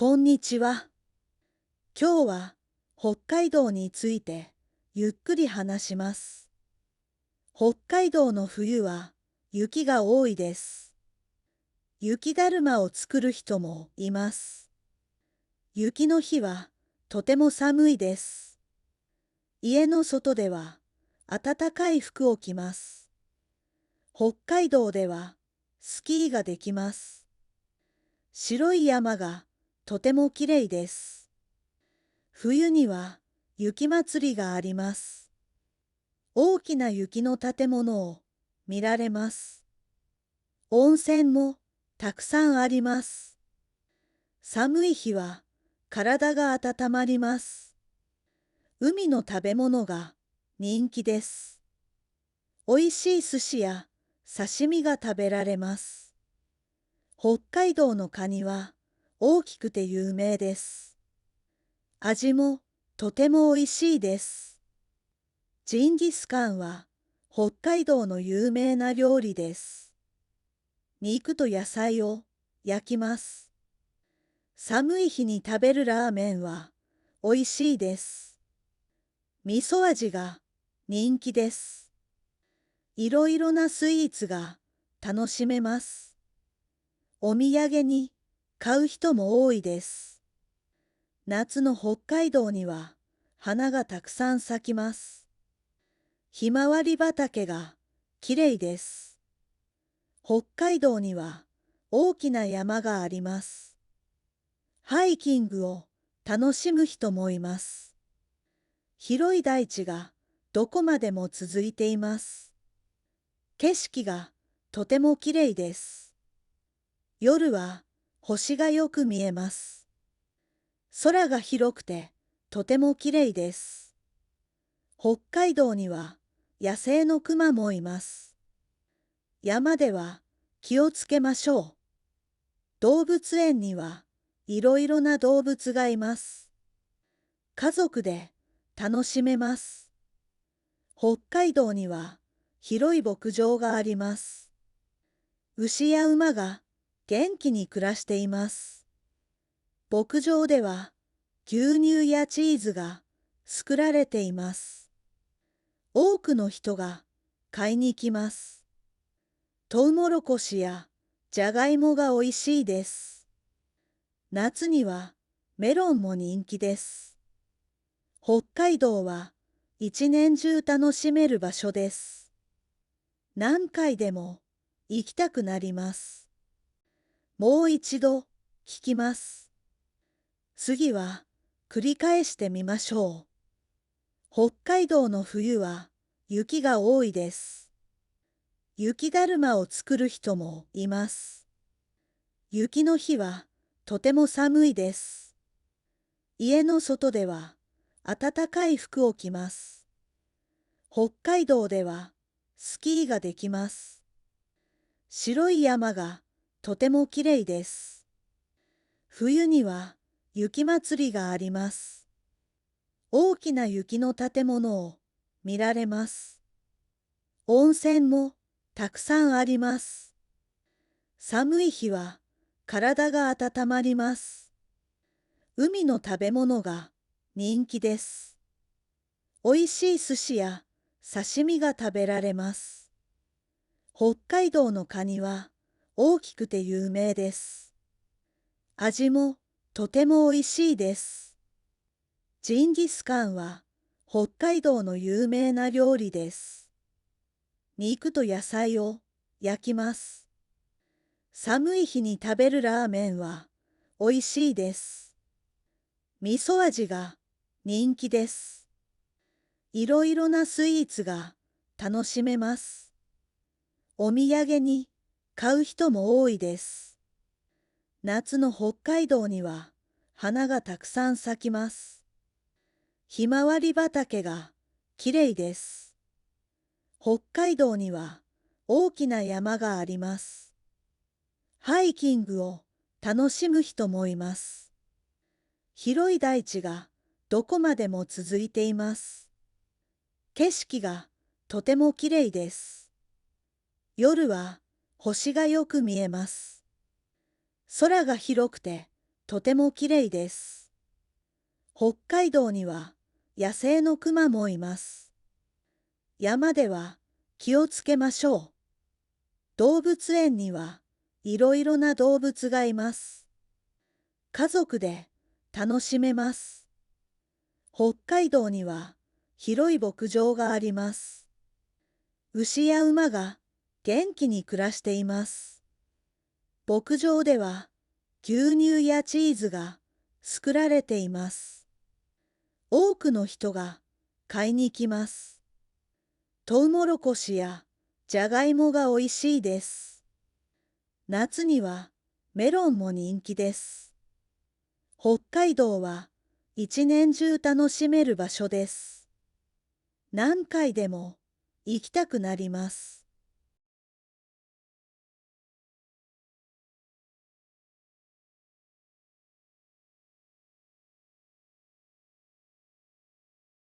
こんにちは。今日は北海道についてゆっくり話します。北海道の冬は雪が多いです。雪だるまを作る人もいます。雪の日はとても寒いです。家の外では暖かい服を着ます。北海道ではスキーができます。白い山がとてもきれいです。冬には雪まつりがあります。大きな雪の建物を見られます。温泉もたくさんあります。寒い日は体が温まります。海の食べ物が人気です。おいしい寿司や刺身が食べられます。北海道のカニは大きくて有名です。味もとてもおいしいです。ジンギスカンは北海道の有名な料理です。肉と野菜を焼きます。寒い日に食べるラーメンはおいしいです。味噌味が人気です。いろいろなスイーツが楽しめます。お土産に買う人も多いです。夏の北海道には花がたくさん咲きます。ひまわり畑がきれいです。北海道には大きな山があります。ハイキングを楽しむ人もいます。広い大地がどこまでも続いています。景色がとてもきれいです。夜は星がよく見えます。空が広くてとてもきれいです。北海道には野生のクマもいます。山では気をつけましょう。動物園にはいろいろな動物がいます。家族で楽しめます。北海道には広い牧場があります。牛や馬が元気に暮らしています。牧場では牛乳やチーズが作られています。多くの人が買いに来ます。トウモロコシやじゃがいもがおいしいです。夏にはメロンも人気です。北海道は一年中楽しめる場所です。何回でも行きたくなります。もう一度聞きます。次は繰り返してみましょう。北海道の冬は雪が多いです。雪だるまを作る人もいます。雪の日はとても寒いです。家の外では暖かい服を着ます。北海道ではスキーができます。白い山がとてもきれいです。冬には雪まつりがあります。大きな雪の建物を見られます。温泉もたくさんあります。寒い日は体が温まります。海の食べ物が人気です。おいしい寿司や刺身が食べられます。北海道のカニは大きくて有名です。味もとてもおいしいです。ジンギスカンは北海道の有名な料理です。肉と野菜を焼きます。寒い日に食べるラーメンはおいしいです。味噌味が人気です。いろいろなスイーツが楽しめます。お土産に買う人も多いです。夏の北海道には花がたくさん咲きます。ひまわり畑がきれいです。北海道には大きな山があります。ハイキングを楽しむ人もいます。広い大地がどこまでも続いています。景色がとてもきれいです。夜は星がよく見えます。空が広くてとてもきれいです。北海道には野生のクマもいます。山では気をつけましょう。動物園にはいろいろな動物がいます。家族で楽しめます。北海道には広い牧場があります。牛や馬が元気に暮らしています。牧場では牛乳やチーズが作られています。多くの人が買いに来ます。トウモロコシやじゃがいもがおいしいです。夏にはメロンも人気です。北海道は一年中楽しめる場所です。何回でも行きたくなります。